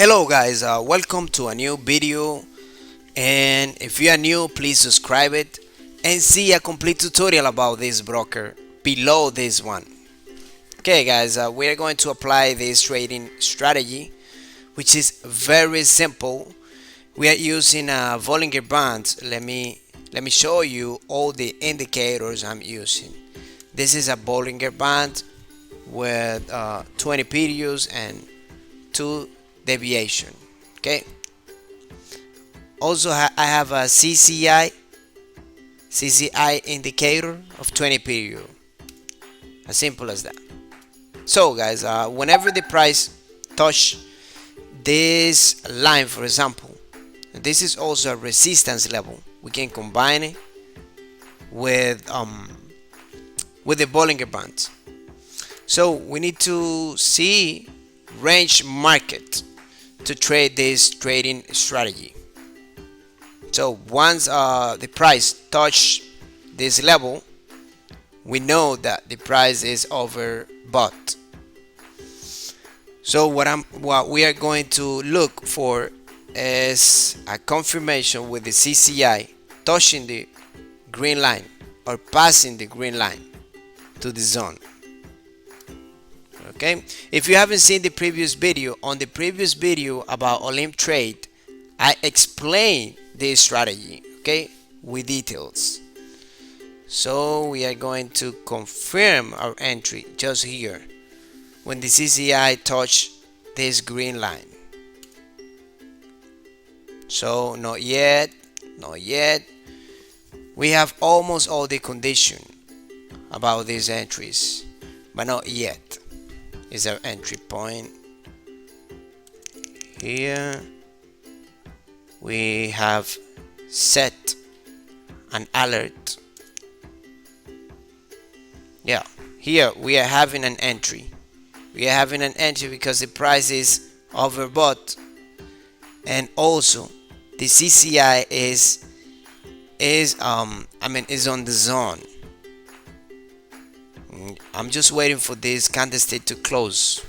Hello guys, welcome to a new video, and if you are new, please subscribe it and see a complete tutorial about this broker below this one. Okay guys, we are going to apply this trading strategy, which is very simple. We are using a Bollinger band. Let me show you all the indicators I'm using. This is a Bollinger band with 20 periods and 2 deviation. Okay, also I have a CCI indicator of 20 period, as simple as that. So guys, whenever the price touch this line, for example, this is also a resistance level, we can combine it with the Bollinger band. So we need to see range market to trade this trading strategy. So once the price touch this level, we know that the price is overbought. So what we are going to look for is a confirmation with the CCI touching the green line or passing the green line to the zone. Okay, if you haven't seen the previous video, on the previous video about Olymp trade, I explained this strategy, okay, with details. So we are going to confirm our entry just here when the CCI touch this green line. So not yet. We have almost all the condition about these entries, but not yet. Is our entry point here. We have set an alert. Yeah, here we are having an entry. We are having an entry because the price is overbought, and also the CCI is on the zone. I'm just waiting for this candlestick to close.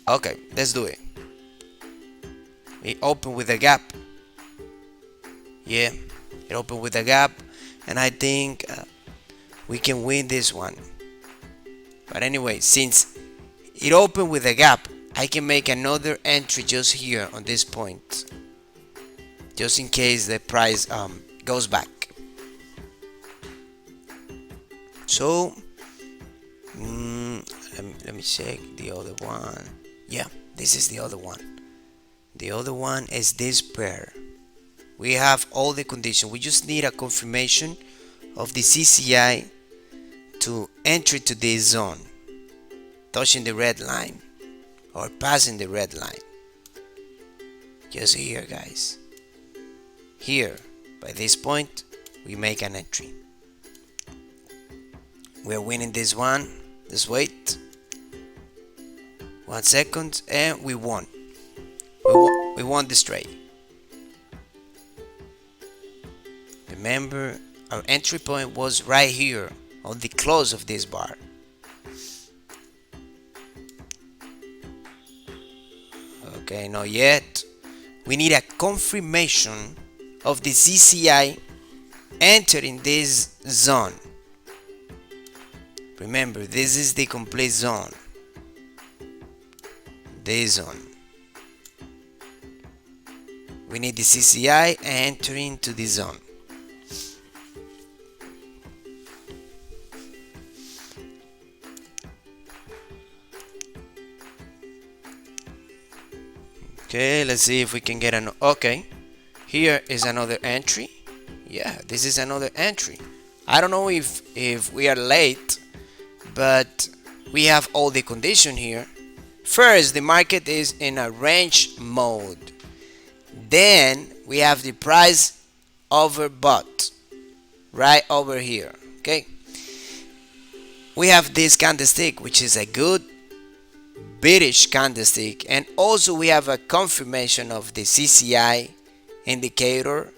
Okay, let's do it. It opened with a gap. Yeah, it opened with a gap, and I think we can win this one. But anyway, since it opened with a gap, I can make another entry just here on this point, just in case the price goes back. So let me check the other one. Yeah, this is the other one. The other one is this pair. We have all the conditions. We just need a confirmation of the CCI to enter to this zone, touching the red line or passing the red line. Just here, guys. Here, by this point, we make an entry. We're winning this one. Let's wait 1 second, and we won. We won this trade. Remember, our entry point was right here on the close of this bar. Okay, not yet. We need a confirmation of the CCI entering this zone. Remember, this is the complete zone. This zone. We need the CCI entering to the zone. Okay, let's see if we can get an. Okay, here is another entry. Yeah, this is another entry. I don't know if we are late, but we have all the condition here. First, the market is in a range mode. Then we have the price overbought right over here. Okay, we have this candlestick, which is a good bearish candlestick, and also we have a confirmation of the CCI indicator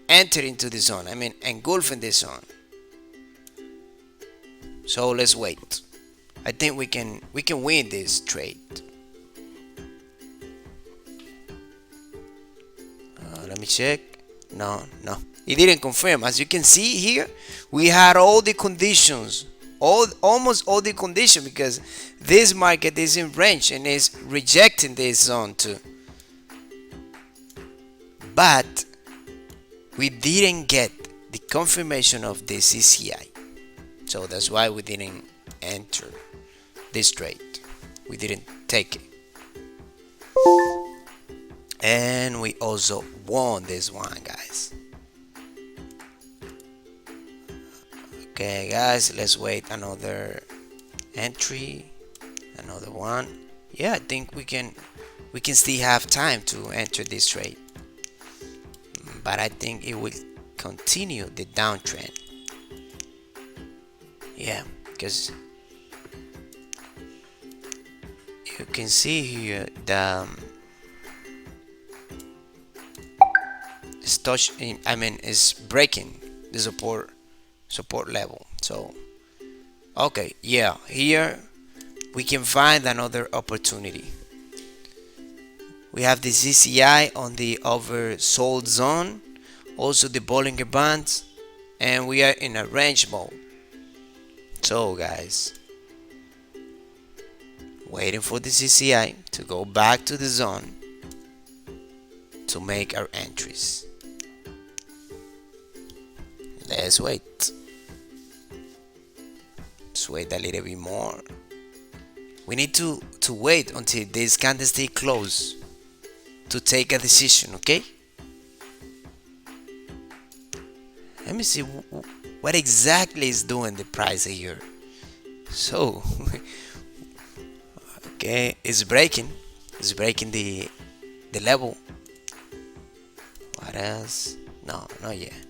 entering into the zone. Engulfing the zone. So let's wait. I think we can win this trade. me check. No, it didn't confirm. As you can see here, we had all the conditions, almost all the conditions, because this market is in range and is rejecting this zone too. But we didn't get the confirmation of the CCI, so that's why we didn't enter this trade. We didn't take it. And we also won this one, guys. Okay, guys, let's wait another entry, another one. Yeah, I think we can still have time to enter this trade, but I think it will continue the downtrend. Yeah, because you can see here the is breaking the support level. So okay, yeah, here we can find another opportunity. We have the CCI on the oversold zone, also the Bollinger Bands, and we are in a range mode. So guys, waiting for the CCI to go back to the zone to make our entries. Let's wait. Let's wait a little bit more. We need to wait until this candlestick close to take a decision, okay? Let me see what exactly is doing the price here. So okay, it's breaking the level. What else? No, not yet.